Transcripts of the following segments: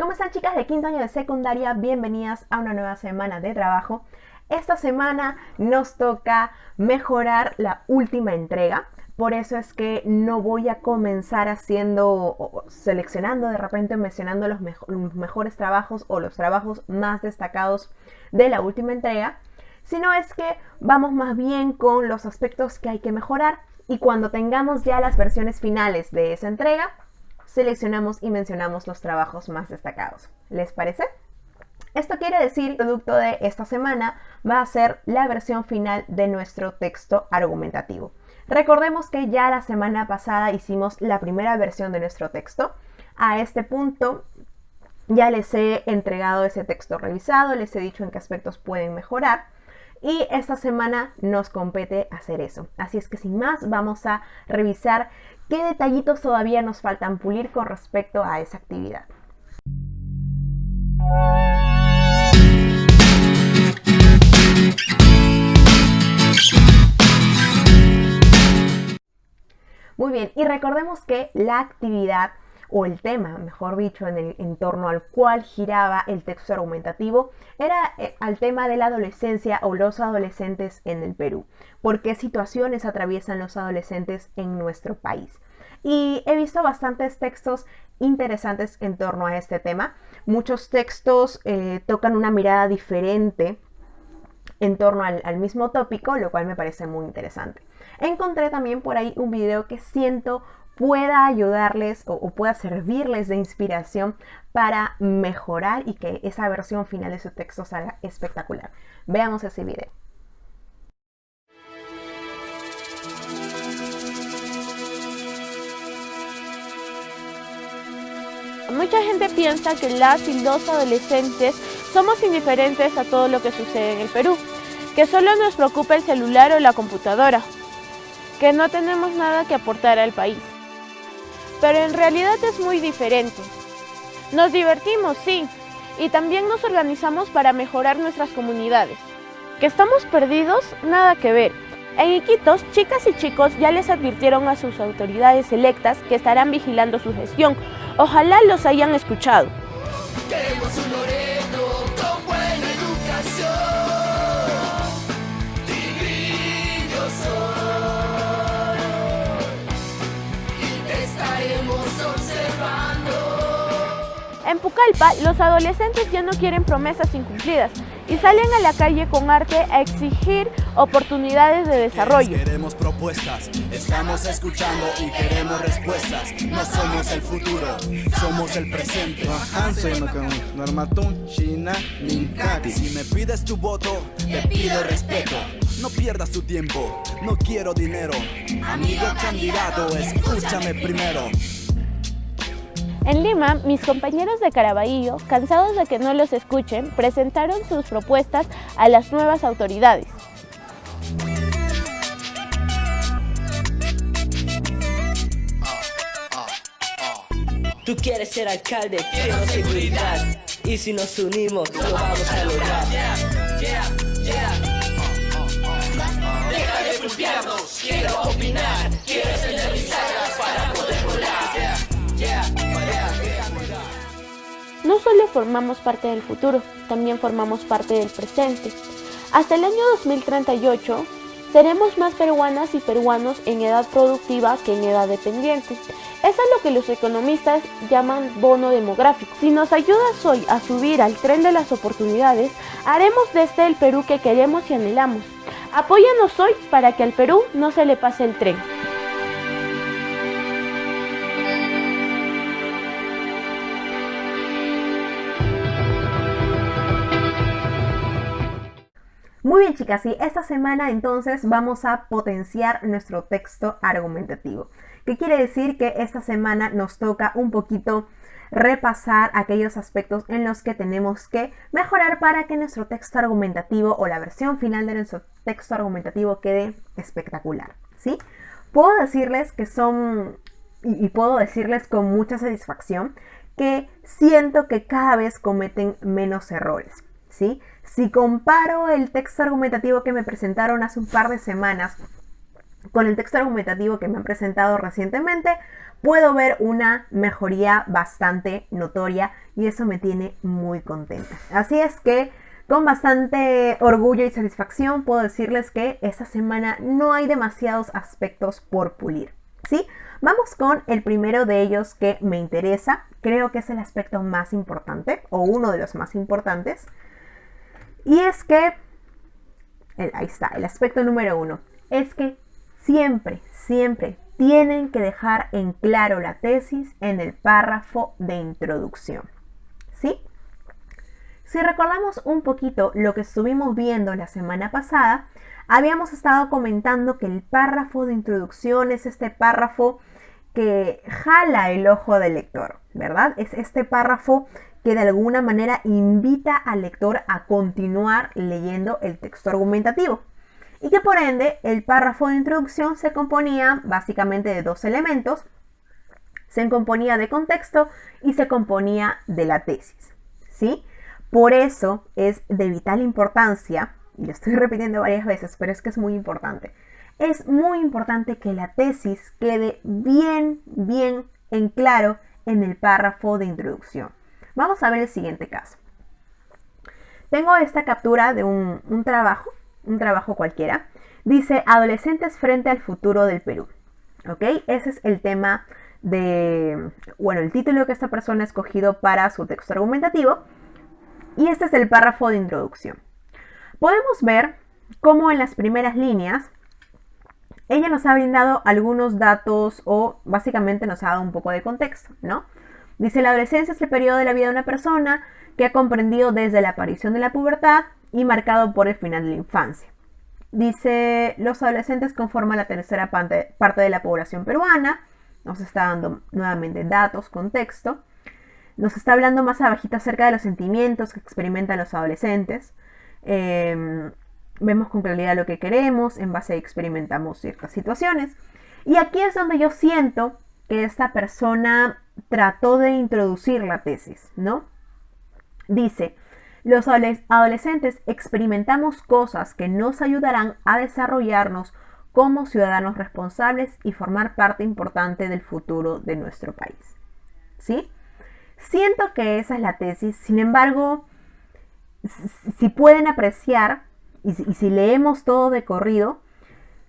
¿Cómo están, chicas de quinto año de secundaria? Bienvenidas a una nueva semana de trabajo. Esta semana nos toca mejorar la última entrega. Por eso es que no voy a comenzar seleccionando de repente, mencionando los mejores trabajos o los trabajos más destacados de la última entrega, sino es que vamos más bien con los aspectos que hay que mejorar, y cuando tengamos ya las versiones finales de esa entrega, seleccionamos y mencionamos los trabajos más destacados. ¿Les parece? Esto quiere decir que el producto de esta semana va a ser la versión final de nuestro texto argumentativo. Recordemos que ya la semana pasada hicimos la primera versión de nuestro texto. A este punto ya les he entregado ese texto revisado, les he dicho en qué aspectos pueden mejorar. Y esta semana nos compete hacer eso. Así es que sin más, vamos a revisar qué detallitos todavía nos faltan pulir con respecto a esa actividad. Muy bien, y recordemos que la actividad o el tema, mejor dicho, en torno al cual giraba el texto argumentativo, era al tema de la adolescencia o los adolescentes en el Perú. ¿Por qué situaciones atraviesan los adolescentes en nuestro país? Y he visto bastantes textos interesantes en torno a este tema. Muchos textos tocan una mirada diferente en torno al mismo tópico, lo cual me parece muy interesante. Encontré también por ahí un video que siento pueda ayudarles o pueda servirles de inspiración para mejorar y que esa versión final de su texto salga espectacular. Veamos ese video. Mucha gente piensa que las y los adolescentes somos indiferentes a todo lo que sucede en el Perú, que solo nos preocupa el celular o la computadora, que no tenemos nada que aportar al país. Pero en realidad es muy diferente. Nos divertimos, sí, y también nos organizamos para mejorar nuestras comunidades. ¿Que estamos perdidos? Nada que ver. En Iquitos, chicas y chicos ya les advirtieron a sus autoridades electas que estarán vigilando su gestión. Ojalá los hayan escuchado. Queremos un Loreto con buena educación. Tigrillo soy y te estaremos observando. En Pucallpa, los adolescentes ya no quieren promesas incumplidas y salen a la calle con arte a exigir oportunidades de desarrollo. Queremos propuestas, estamos escuchando y queremos respuestas. No somos el futuro, somos el presente. Si me pides tu voto, te pido respeto. No pierdas tu tiempo, no quiero dinero. Amigo candidato, escúchame primero. En Lima, mis compañeros de Caraballo, cansados de que no los escuchen, presentaron sus propuestas a las nuevas autoridades. Tú quieres ser alcalde, quiero seguridad. Y si nos unimos, lo vamos a lograr. Deja de golpearnos, quiero opinar. Quiero encender bisagras para poder volar. No solo formamos parte del futuro, también formamos parte del presente. Hasta el año 2038, seremos más peruanas y peruanos en edad productiva que en edad dependiente. Eso es lo que los economistas llaman bono demográfico. Si nos ayudas hoy a subir al tren de las oportunidades, haremos de este el Perú que queremos y anhelamos. Apóyanos hoy para que al Perú no se le pase el tren. Muy bien, chicas, y esta semana entonces vamos a potenciar nuestro texto argumentativo. ¿Qué quiere decir? Que esta semana nos toca un poquito repasar aquellos aspectos en los que tenemos que mejorar para que nuestro texto argumentativo o la versión final de nuestro texto argumentativo quede espectacular, ¿sí? Puedo decirles que puedo decirles con mucha satisfacción que siento que cada vez cometen menos errores, ¿sí? Si comparo el texto argumentativo que me presentaron hace un par de semanas con el texto argumentativo que me han presentado recientemente, puedo ver una mejoría bastante notoria y eso me tiene muy contenta. Así es que con bastante orgullo y satisfacción puedo decirles que esta semana no hay demasiados aspectos por pulir, ¿sí? Vamos con el primero de ellos que me interesa, creo que es el aspecto más importante o uno de los más importantes, y es que, ahí está, el aspecto número 1, es que siempre tienen que dejar en claro la tesis en el párrafo de introducción, ¿sí? Si recordamos un poquito lo que estuvimos viendo la semana pasada, habíamos estado comentando que el párrafo de introducción es este párrafo que jala el ojo del lector, ¿verdad? Es este párrafo que de alguna manera invita al lector a continuar leyendo el texto argumentativo. Y que por ende el párrafo de introducción se componía básicamente de dos elementos. Se componía de contexto y se componía de la tesis, ¿sí? Por eso es de vital importancia, y lo estoy repitiendo varias veces, pero es que es muy importante. Es muy importante que la tesis quede bien en claro en el párrafo de introducción. Vamos a ver el siguiente caso. Tengo esta captura de un trabajo cualquiera. Dice, adolescentes frente al futuro del Perú. ¿Ok? Ese es el tema el título que esta persona ha escogido para su texto argumentativo. Y este es el párrafo de introducción. Podemos ver cómo en las primeras líneas ella nos ha brindado algunos datos o básicamente nos ha dado un poco de contexto, ¿no? Dice, la adolescencia es el periodo de la vida de una persona que ha comprendido desde la aparición de la pubertad y marcado por el final de la infancia. Dice, los adolescentes conforman la tercera parte de la población peruana. Nos está dando nuevamente datos, contexto. Nos está hablando más abajito acerca de los sentimientos que experimentan los adolescentes. Vemos con claridad lo que queremos, en base a experimentamos ciertas situaciones. Y aquí es donde yo siento que esta persona trató de introducir la tesis, ¿no? Dice, los adolescentes experimentamos cosas que nos ayudarán a desarrollarnos como ciudadanos responsables y formar parte importante del futuro de nuestro país, ¿sí? Siento que esa es la tesis, sin embargo, si pueden apreciar y si leemos todo de corrido,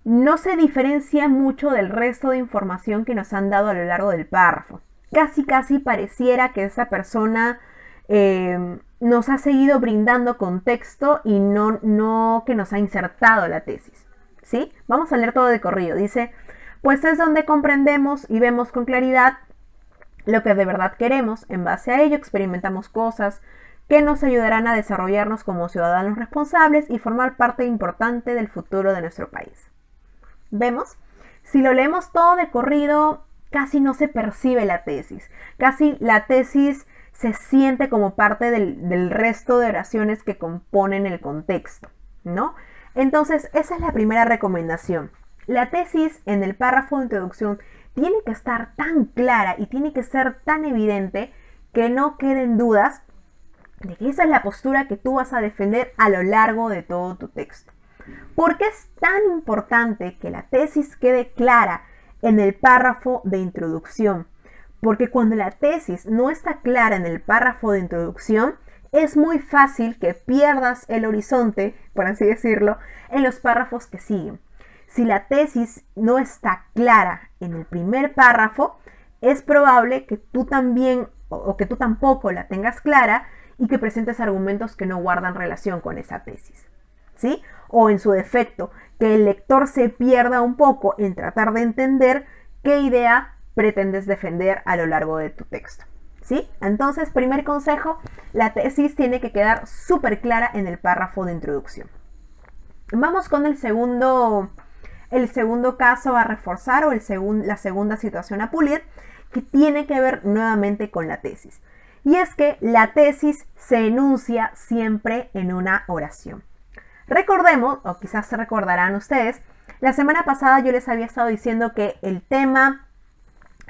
no se diferencia mucho del resto de información que nos han dado a lo largo del párrafo. Casi pareciera que esta persona nos ha seguido brindando contexto y no que nos ha insertado la tesis, ¿sí? Vamos a leer todo de corrido. Dice, pues es donde comprendemos y vemos con claridad lo que de verdad queremos. En base a ello experimentamos cosas que nos ayudarán a desarrollarnos como ciudadanos responsables y formar parte importante del futuro de nuestro país. ¿Vemos? Si lo leemos todo de corrido, casi no se percibe la tesis. Casi la tesis se siente como parte del resto de oraciones que componen el contexto, ¿no? Entonces, esa es la primera recomendación. La tesis en el párrafo de introducción tiene que estar tan clara y tiene que ser tan evidente que no queden dudas de que esa es la postura que tú vas a defender a lo largo de todo tu texto. ¿Por qué es tan importante que la tesis quede clara en el párrafo de introducción? Porque cuando la tesis no está clara en el párrafo de introducción, es muy fácil que pierdas el horizonte, por así decirlo, en los párrafos que siguen. Si la tesis no está clara en el primer párrafo, es probable que tú también o que tú tampoco la tengas clara y que presentes argumentos que no guardan relación con esa tesis, ¿sí? O en su defecto, que el lector se pierda un poco en tratar de entender qué idea pretendes defender a lo largo de tu texto, ¿sí? Entonces, primer consejo, la tesis tiene que quedar súper clara en el párrafo de introducción. Vamos con el segundo caso a reforzar o la segunda situación a pulir, que tiene que ver nuevamente con la tesis. Y es que la tesis se enuncia siempre en una oración. Recordemos, o quizás se recordarán ustedes, la semana pasada yo les había estado diciendo que el tema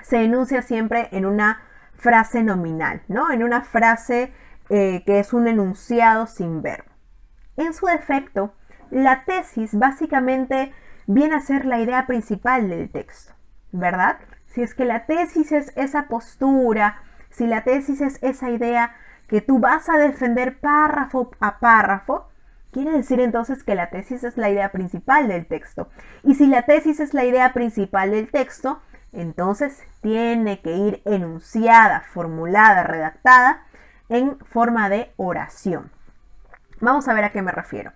se enuncia siempre en una frase nominal, ¿no? En una frase que es un enunciado sin verbo. En su defecto, la tesis básicamente viene a ser la idea principal del texto, ¿verdad? Si es que la tesis es esa postura, si la tesis es esa idea que tú vas a defender párrafo a párrafo, quiere decir entonces que la tesis es la idea principal del texto. Y si la tesis es la idea principal del texto, entonces tiene que ir enunciada, formulada, redactada en forma de oración. Vamos a ver a qué me refiero.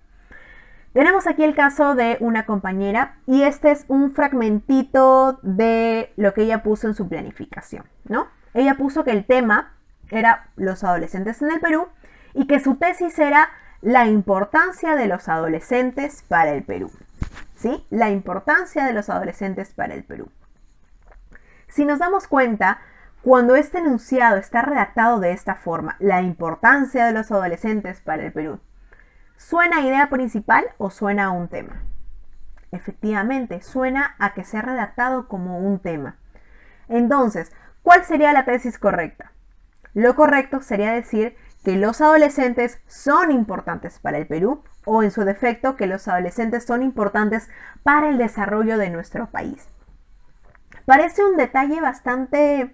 Tenemos aquí el caso de una compañera y este es un fragmentito de lo que ella puso en su planificación, ¿no? Ella puso que el tema era los adolescentes en el Perú y que su tesis era la importancia de los adolescentes para el Perú, ¿sí? La importancia de los adolescentes para el Perú. Si nos damos cuenta, cuando este enunciado está redactado de esta forma, la importancia de los adolescentes para el Perú, ¿suena a idea principal o suena a un tema? Efectivamente, suena a que se ha redactado como un tema. Entonces, ¿cuál sería la tesis correcta? Lo correcto sería decir que los adolescentes son importantes para el Perú o en su defecto que los adolescentes son importantes para el desarrollo de nuestro país. Parece un detalle bastante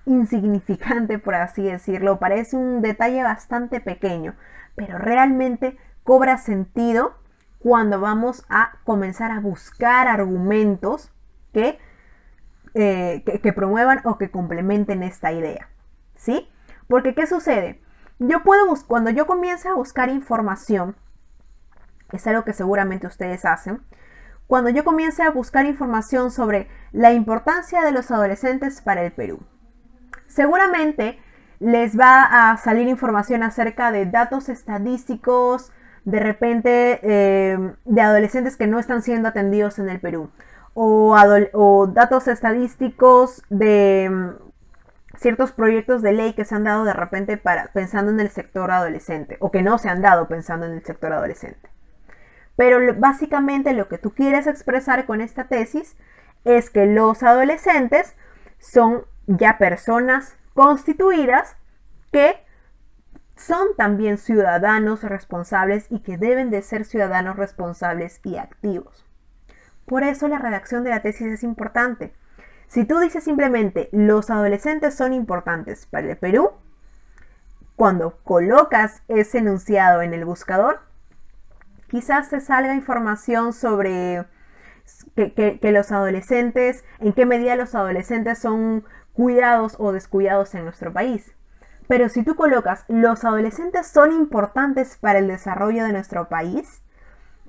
insignificante, por así decirlo, parece un detalle bastante pequeño, pero realmente cobra sentido cuando vamos a comenzar a buscar argumentos que promuevan o que complementen esta idea, ¿sí? Porque ¿qué sucede? Cuando yo comienzo a buscar información, es algo que seguramente ustedes hacen, cuando yo comience a buscar información sobre la importancia de los adolescentes para el Perú, seguramente les va a salir información acerca de datos estadísticos, de repente de adolescentes que no están siendo atendidos en el Perú, o datos estadísticos de ciertos proyectos de ley que se han dado de repente pensando en el sector adolescente, o que no se han dado pensando en el sector adolescente. Pero básicamente lo que tú quieres expresar con esta tesis es que los adolescentes son ya personas constituidas que son también ciudadanos responsables y que deben de ser ciudadanos responsables y activos. Por eso la redacción de la tesis es importante. Si tú dices simplemente los adolescentes son importantes para el Perú, cuando colocas ese enunciado en el buscador, quizás te salga información sobre que los adolescentes, en qué medida los adolescentes son cuidados o descuidados en nuestro país. Pero si tú colocas los adolescentes son importantes para el desarrollo de nuestro país,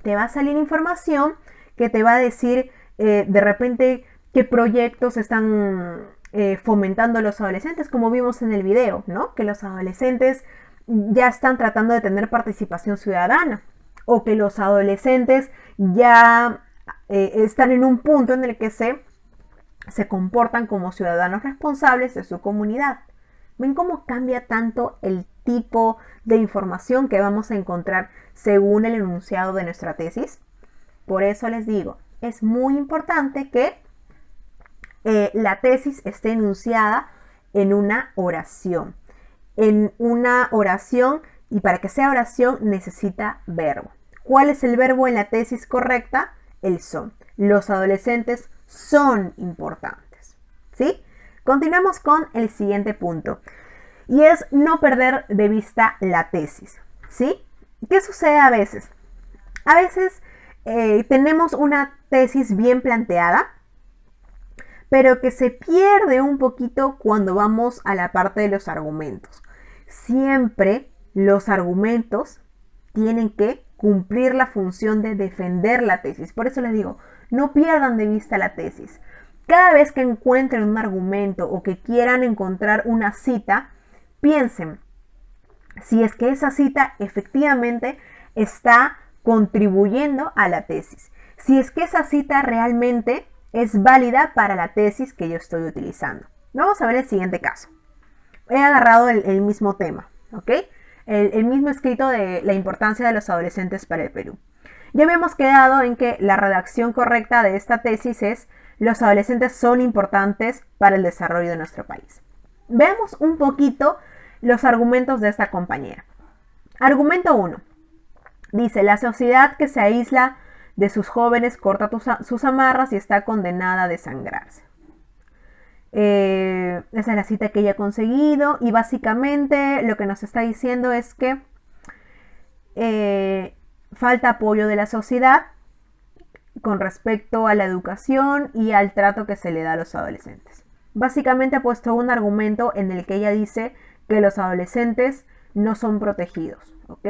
te va a salir información que te va a decir de repente qué proyectos están fomentando los adolescentes, como vimos en el video, ¿no? Que los adolescentes ya están tratando de tener participación ciudadana, o que los adolescentes ya están en un punto en el que se comportan como ciudadanos responsables de su comunidad. ¿Ven cómo cambia tanto el tipo de información que vamos a encontrar según el enunciado de nuestra tesis? Por eso les digo, es muy importante que la tesis esté enunciada en una oración. En una oración, y para que sea oración necesita verbo. ¿Cuál es el verbo en la tesis correcta? El son. Los adolescentes son importantes, ¿sí? Continuamos con el siguiente punto y es no perder de vista la tesis, ¿sí? ¿Qué sucede a veces? A veces tenemos una tesis bien planteada, pero que se pierde un poquito cuando vamos a la parte de los argumentos. Siempre los argumentos tienen que cumplir la función de defender la tesis. Por eso les digo, no pierdan de vista la tesis. Cada vez que encuentren un argumento o que quieran encontrar una cita, piensen si es que esa cita efectivamente está contribuyendo a la tesis. Si es que esa cita realmente es válida para la tesis que yo estoy utilizando. Vamos a ver el siguiente caso. He agarrado el mismo tema, ¿ok? El mismo escrito de la importancia de los adolescentes para el Perú. Ya habíamos quedado en que la redacción correcta de esta tesis es: los adolescentes son importantes para el desarrollo de nuestro país. Veamos un poquito los argumentos de esta compañera. Argumento 1. Dice: la sociedad que se aísla de sus jóvenes corta sus amarras y está condenada a desangrarse. Esa es la cita que ella ha conseguido y básicamente lo que nos está diciendo es que falta apoyo de la sociedad con respecto a la educación y al trato que se le da a los adolescentes. Básicamente ha puesto un argumento en el que ella dice que los adolescentes no son protegidos, ¿ok?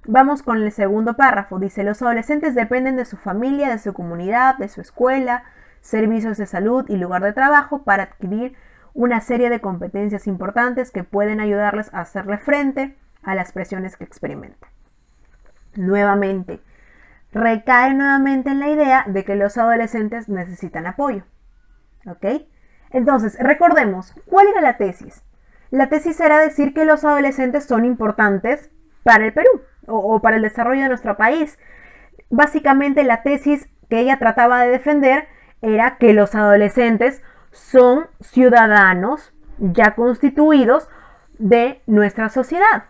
Vamos con el segundo párrafo. Dice, los adolescentes dependen de su familia, de su comunidad, de su escuela, servicios de salud y lugar de trabajo para adquirir una serie de competencias importantes que pueden ayudarles a hacerle frente a las presiones que experimentan. Nuevamente, recae nuevamente en la idea de que los adolescentes necesitan apoyo, ¿ok? Entonces, recordemos, ¿cuál era la tesis? La tesis era decir que los adolescentes son importantes para el Perú o para el desarrollo de nuestro país. Básicamente la tesis que ella trataba de defender era que los adolescentes son ciudadanos ya constituidos de nuestra sociedad,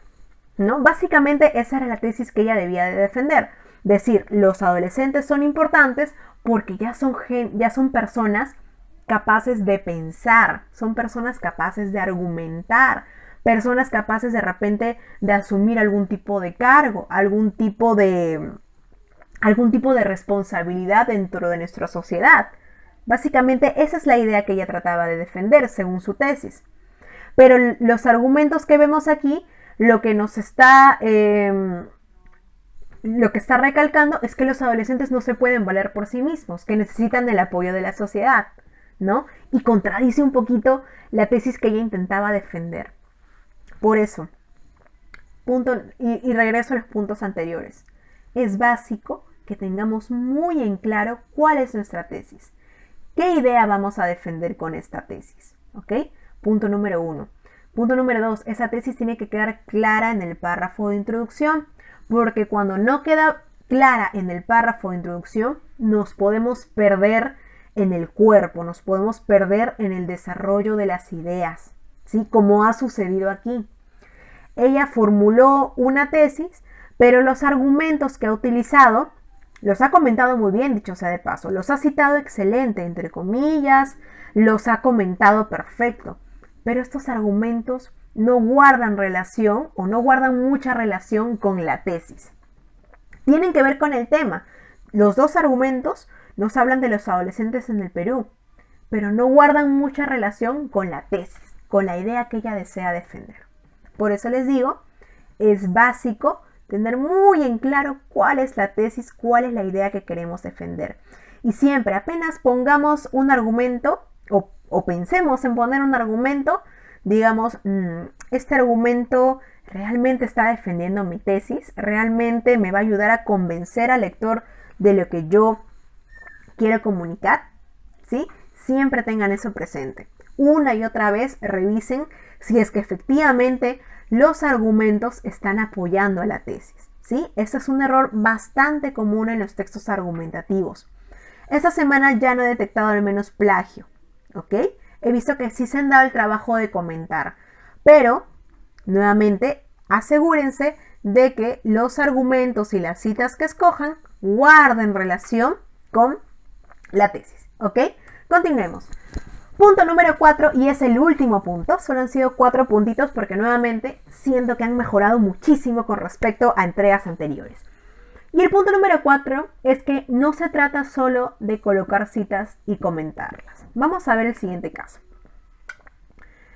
¿no? Básicamente esa era la tesis que ella debía de defender. Decir, los adolescentes son importantes porque ya son personas capaces de pensar, son personas capaces de argumentar, personas capaces de repente de asumir algún tipo de cargo, algún tipo de responsabilidad dentro de nuestra sociedad. Básicamente esa es la idea que ella trataba de defender según su tesis. Pero los argumentos que vemos aquí, lo que está recalcando es que los adolescentes no se pueden valer por sí mismos, que necesitan el apoyo de la sociedad, ¿no? Y contradice un poquito la tesis que ella intentaba defender. Por eso, y regreso a los puntos anteriores, es básico que tengamos muy en claro cuál es nuestra tesis. ¿Qué idea vamos a defender con esta tesis? ¿Ok? Punto número 1. Punto número 2. Esa tesis tiene que quedar clara en el párrafo de introducción, porque cuando no queda clara en el párrafo de introducción, nos podemos perder en el cuerpo, nos podemos perder en el desarrollo de las ideas, ¿sí? Como ha sucedido aquí. Ella formuló una tesis, pero los argumentos que ha utilizado los ha comentado muy bien, dicho sea de paso. Los ha citado excelente, entre comillas, los ha comentado perfecto. Pero estos argumentos no guardan relación o no guardan mucha relación con la tesis. Tienen que ver con el tema. Los dos argumentos nos hablan de los adolescentes en el Perú, pero no guardan mucha relación con la tesis, con la idea que ella desea defender. Por eso les digo, es básico tener muy en claro cuál es la tesis, cuál es la idea que queremos defender. Y siempre, apenas pongamos un argumento o pensemos en poner un argumento, digamos, este argumento realmente está defendiendo mi tesis, realmente me va a ayudar a convencer al lector de lo que yo quiero comunicar, ¿sí? Siempre tengan eso presente. Una y otra vez revisen si es que efectivamente los argumentos están apoyando a la tesis, ¿sí? Este es un error bastante común en los textos argumentativos. Esta semana ya no he detectado al menos plagio, ¿ok? He visto que sí se han dado el trabajo de comentar, pero nuevamente asegúrense de que los argumentos y las citas que escojan guarden relación con la tesis, ¿ok? Continuemos. Punto número 4, y es el último punto. Solo han sido 4 puntitos porque nuevamente siento que han mejorado muchísimo con respecto a entregas anteriores. Y el punto número 4 es que no se trata solo de colocar citas y comentarlas. Vamos a ver el siguiente caso.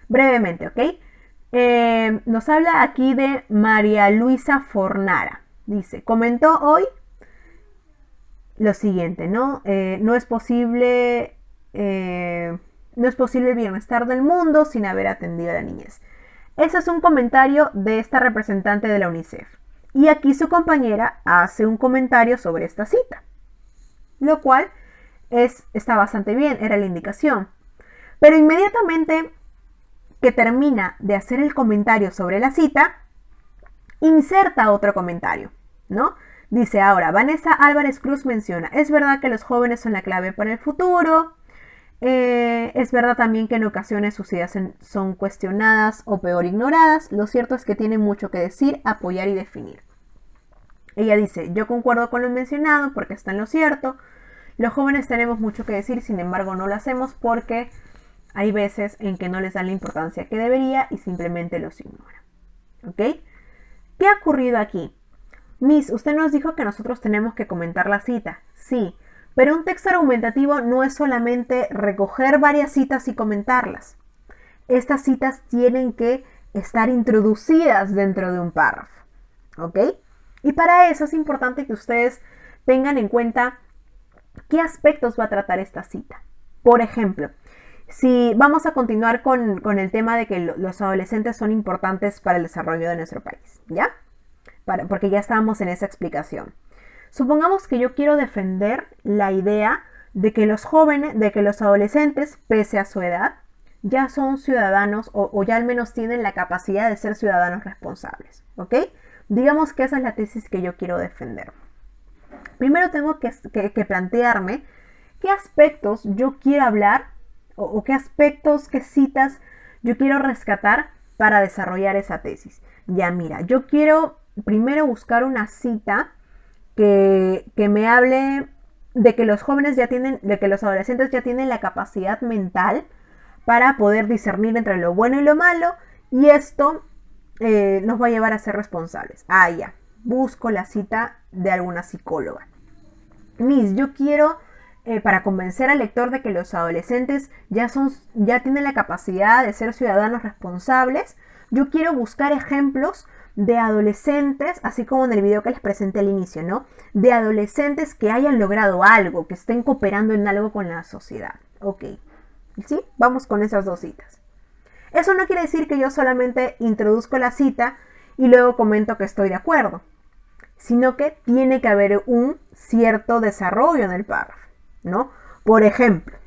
Brevemente, ¿ok? Nos habla aquí de María Luisa Fornara. Dice, comentó hoy lo siguiente, ¿no? No es posible el bienestar del mundo sin haber atendido a la niñez. Ese es un comentario de esta representante de la UNICEF. Y aquí su compañera hace un comentario sobre esta cita, lo cual está bastante bien, era la indicación. Pero inmediatamente que termina de hacer el comentario sobre la cita, inserta otro comentario, ¿no? Dice ahora, Vanessa Álvarez Cruz menciona, es verdad que los jóvenes son la clave para el futuro. Es verdad también que en ocasiones sus ideas son cuestionadas o peor ignoradas. Lo cierto es que tienen mucho que decir, apoyar y definir. Ella dice, yo concuerdo con lo mencionado porque está en lo cierto. Los jóvenes tenemos mucho que decir, sin embargo no lo hacemos porque hay veces en que no les dan la importancia que debería y simplemente los ignoran. ¿Ok? ¿Qué ha ocurrido aquí? Miss, usted nos dijo que nosotros tenemos que comentar la cita. Sí, pero un texto argumentativo no es solamente recoger varias citas y comentarlas. Estas citas tienen que estar introducidas dentro de un párrafo. ¿Ok? Y para eso es importante que ustedes tengan en cuenta qué aspectos va a tratar esta cita. Por ejemplo, si vamos a continuar con el tema de que los adolescentes son importantes para el desarrollo de nuestro país, ¿ya? Porque ya estábamos en esa explicación. Supongamos que yo quiero defender la idea de que los jóvenes, de que los adolescentes, pese a su edad, ya son ciudadanos o ya al menos tienen la capacidad de ser ciudadanos responsables, ¿ok? Digamos que esa es la tesis que yo quiero defender. Primero tengo que plantearme qué aspectos yo quiero hablar o qué aspectos, qué citas yo quiero rescatar para desarrollar esa tesis. Ya mira, yo quiero primero buscar una cita que me hable de que los jóvenes ya tienen, de que los adolescentes ya tienen la capacidad mental para poder discernir entre lo bueno y lo malo, y esto nos va a llevar a ser responsables. Ah, ya, busco la cita de alguna psicóloga. Miss, yo quiero, para convencer al lector de que los adolescentes ya tienen la capacidad de ser ciudadanos responsables, yo quiero buscar ejemplos de adolescentes, así como en el video que les presenté al inicio, ¿no? De adolescentes que hayan logrado algo, que estén cooperando en algo con la sociedad. Ok, ¿sí? Vamos con esas dos citas. Eso no quiere decir que yo solamente introduzco la cita y luego comento que estoy de acuerdo, sino que tiene que haber un cierto desarrollo en el párrafo, ¿no? Por ejemplo,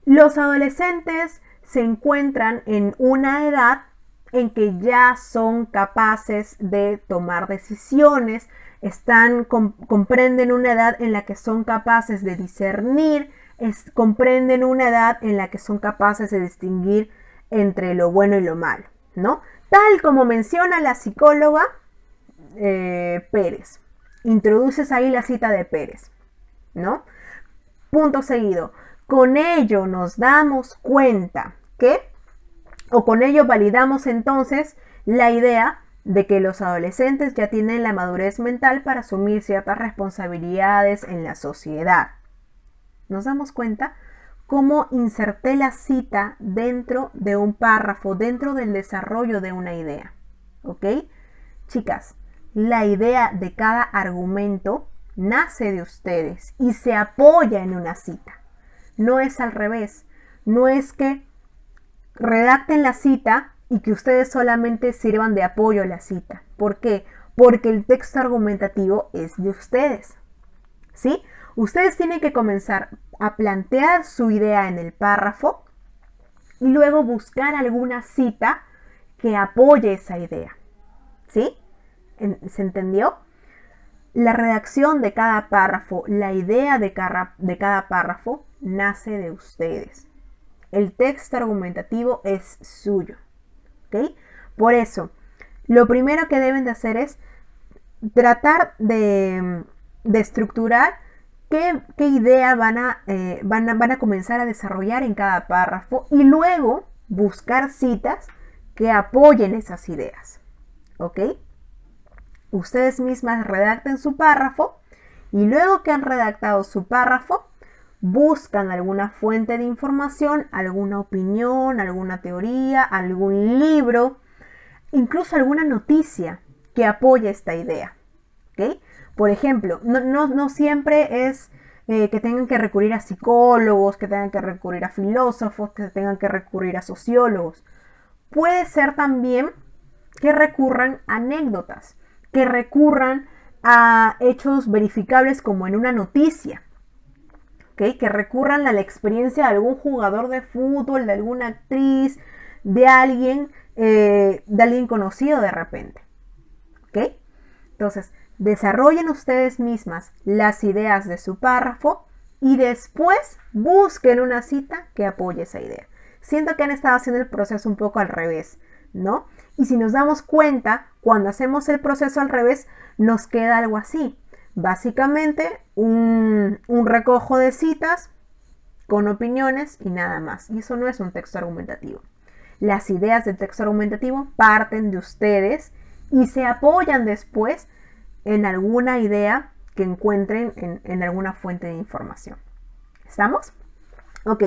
los adolescentes se encuentran en una edad en que ya son capaces de tomar decisiones, comprenden una edad en la que son capaces de discernir, comprenden una edad en la que son capaces de distinguir entre lo bueno y lo malo, ¿no? Tal como menciona la psicóloga Pérez. Introduces ahí la cita de Pérez, ¿no? Punto seguido. Con ello nos damos cuenta que, o con ello validamos entonces la idea de que los adolescentes ya tienen la madurez mental para asumir ciertas responsabilidades en la sociedad. Nos damos cuenta cómo inserté la cita dentro de un párrafo, dentro del desarrollo de una idea. ¿Ok? Chicas, la idea de cada argumento nace de ustedes y se apoya en una cita. No es al revés. No es que redacten la cita y que ustedes solamente sirvan de apoyo a la cita. ¿Por qué? Porque el texto argumentativo es de ustedes. ¿Sí? Ustedes tienen que comenzar a plantear su idea en el párrafo y luego buscar alguna cita que apoye esa idea. ¿Sí? ¿Se entendió? La redacción de cada párrafo, la idea de cada párrafo nace de ustedes. El texto argumentativo es suyo. ¿Ok? Por eso, lo primero que deben de hacer es tratar de estructurar qué idea van a comenzar a desarrollar en cada párrafo y luego buscar citas que apoyen esas ideas. ¿Ok? Ustedes mismas redacten su párrafo y luego que han redactado su párrafo, buscan alguna fuente de información, alguna opinión, alguna teoría, algún libro, incluso alguna noticia que apoye esta idea. ¿Ok? Por ejemplo, no siempre es que tengan que recurrir a psicólogos, que tengan que recurrir a filósofos, que tengan que recurrir a sociólogos. Puede ser también que recurran a anécdotas, que recurran a hechos verificables como en una noticia. ¿Okay? Que recurran a la experiencia de algún jugador de fútbol, de alguna actriz, de alguien conocido de repente. ¿Ok? Entonces, desarrollen ustedes mismas las ideas de su párrafo y después busquen una cita que apoye esa idea. Siento que han estado haciendo el proceso un poco al revés. ¿no? Y si nos damos cuenta, cuando hacemos el proceso al revés, nos queda algo así. Básicamente, un recojo de citas con opiniones y nada más. Y eso no es un texto argumentativo. Las ideas del texto argumentativo parten de ustedes y se apoyan después en alguna idea que encuentren en alguna fuente de información. ¿Estamos? Ok.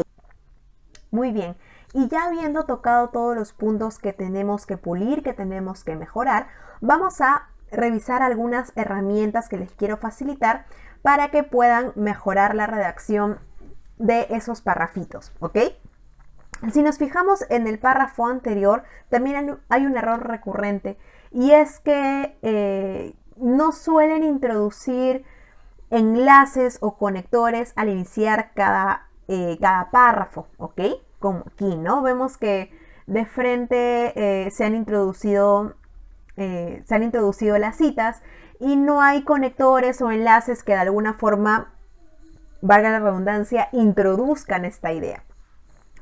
Muy bien. Y ya habiendo tocado todos los puntos que tenemos que pulir, que tenemos que mejorar, vamos a revisar algunas herramientas que les quiero facilitar para que puedan mejorar la redacción de esos parrafitos, ¿ok? Si nos fijamos en el párrafo anterior, también hay un error recurrente y es que no suelen introducir enlaces o conectores al iniciar cada párrafo, ¿ok? Como aquí, ¿no? Vemos que de frente se han introducido las citas y no hay conectores o enlaces que de alguna forma, valga la redundancia, introduzcan esta idea.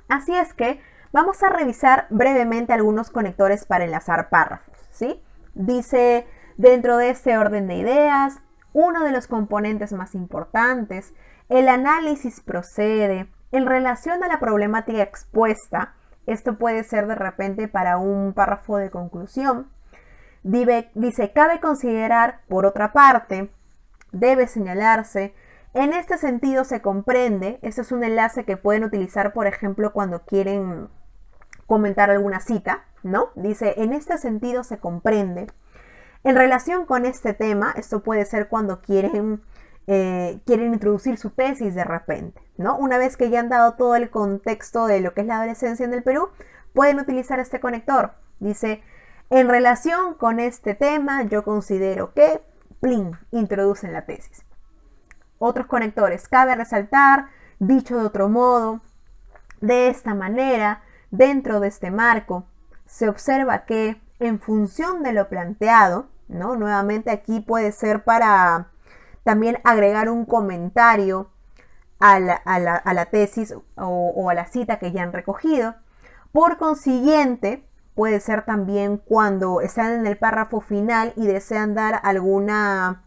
Así es que vamos a revisar brevemente algunos conectores para enlazar párrafos, ¿sí? Dice, dentro de este orden de ideas, uno de los componentes más importantes, el análisis procede en relación a la problemática expuesta. Esto puede ser de repente para un párrafo de conclusión. Dice, cabe considerar, por otra parte, debe señalarse, en este sentido se comprende, este es un enlace que pueden utilizar, por ejemplo, cuando quieren comentar alguna cita, ¿no? Dice, en este sentido se comprende. En relación con este tema, esto puede ser cuando quieren introducir su tesis de repente, ¿no? Una vez que ya han dado todo el contexto de lo que es la adolescencia en el Perú, pueden utilizar este conector. Dice, en relación con este tema, yo considero que, plin, introducen la tesis. Otros conectores, cabe resaltar, dicho de otro modo, de esta manera, dentro de este marco, se observa que en función de lo planteado, ¿no? Nuevamente aquí puede ser para también agregar un comentario a la tesis o a la cita que ya han recogido. Por consiguiente, puede ser también cuando están en el párrafo final y desean dar alguna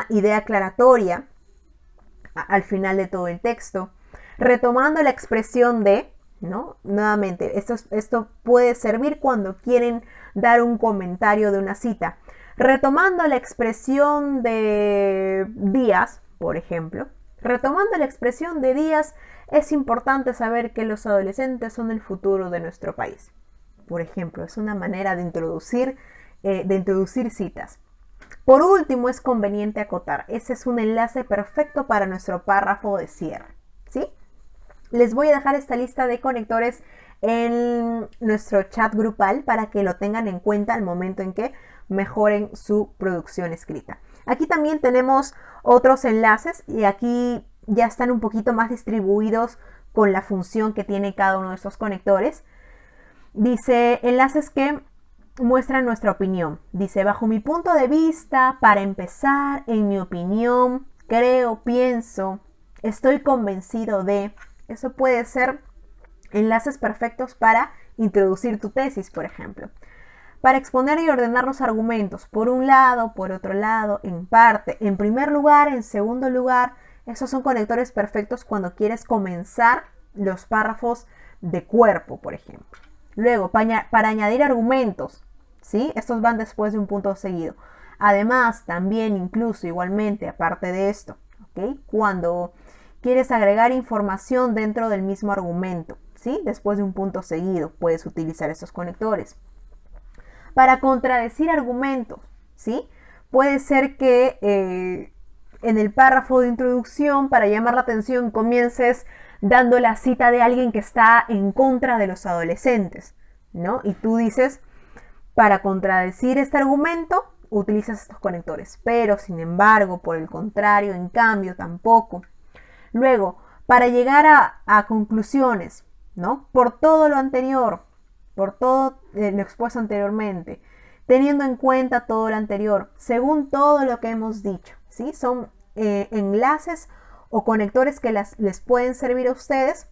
idea aclaratoria al final de todo el texto, retomando la expresión de, ¿no? Nuevamente, esto puede servir cuando quieren dar un comentario de una cita. Retomando la expresión de Díaz, por ejemplo, retomando la expresión de Díaz, es importante saber que los adolescentes son el futuro de nuestro país. Por ejemplo, es una manera de introducir citas. Por último, es conveniente acotar. Ese es un enlace perfecto para nuestro párrafo de cierre, ¿sí? Les voy a dejar esta lista de conectores en nuestro chat grupal para que lo tengan en cuenta al momento en que mejoren su producción escrita. Aquí también tenemos otros enlaces y aquí ya están un poquito más distribuidos con la función que tiene cada uno de estos conectores. Dice, enlaces que muestran nuestra opinión. Dice, bajo mi punto de vista, para empezar, en mi opinión, creo, pienso, estoy convencido de... Eso puede ser enlaces perfectos para introducir tu tesis, por ejemplo. Para exponer y ordenar los argumentos, por un lado, por otro lado, en parte, en primer lugar, en segundo lugar. Esos son conectores perfectos cuando quieres comenzar los párrafos de cuerpo, por ejemplo. Luego, para añadir argumentos, ¿sí? Estos van después de un punto seguido. Además, también, incluso, igualmente, aparte de esto, ¿ok? Cuando quieres agregar información dentro del mismo argumento, ¿sí? Después de un punto seguido, puedes utilizar estos conectores. Para contradecir argumentos, ¿sí? Puede ser que en el párrafo de introducción, para llamar la atención, comiences dando la cita de alguien que está en contra de los adolescentes, ¿no? Y tú dices, para contradecir este argumento, utilizas estos conectores. Pero, sin embargo, por el contrario, en cambio, tampoco. Luego, para llegar a conclusiones, ¿no? Por todo lo anterior, por todo lo expuesto anteriormente, teniendo en cuenta todo lo anterior, según todo lo que hemos dicho, ¿sí? Son enlaces o conectores que les pueden servir a ustedes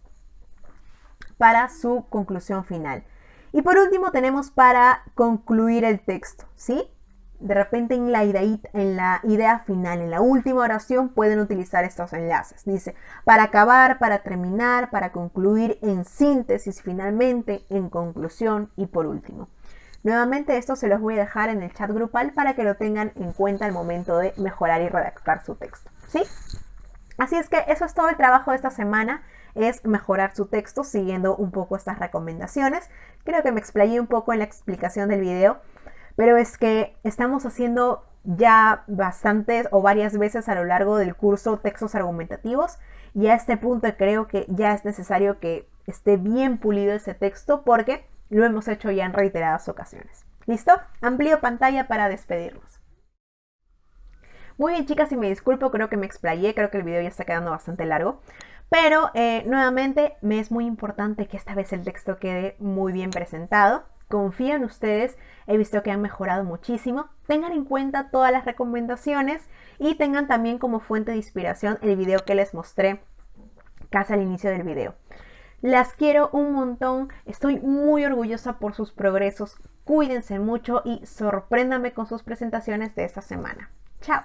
para su conclusión final. Y por último tenemos para concluir el texto, ¿sí? De repente en la idea final, en la última oración, pueden utilizar estos enlaces. Dice, para acabar, para terminar, para concluir, en síntesis, finalmente, en conclusión y por último. Nuevamente esto se los voy a dejar en el chat grupal para que lo tengan en cuenta al momento de mejorar y redactar su texto, ¿sí? Así es que eso es todo el trabajo de esta semana, es mejorar su texto siguiendo un poco estas recomendaciones. Creo que me explayé un poco en la explicación del video, pero es que estamos haciendo ya bastantes o varias veces a lo largo del curso textos argumentativos y a este punto creo que ya es necesario que esté bien pulido ese texto porque lo hemos hecho ya en reiteradas ocasiones. ¿Listo? Amplío pantalla para despedirnos. Muy bien, chicas, y me disculpo, creo que me explayé, creo que el video ya está quedando bastante largo. Pero nuevamente me es muy importante que esta vez el texto quede muy bien presentado. Confío en ustedes, he visto que han mejorado muchísimo. Tengan en cuenta todas las recomendaciones y tengan también como fuente de inspiración el video que les mostré casi al inicio del video. Las quiero un montón, estoy muy orgullosa por sus progresos. Cuídense mucho y sorpréndanme con sus presentaciones de esta semana. ¡Chao!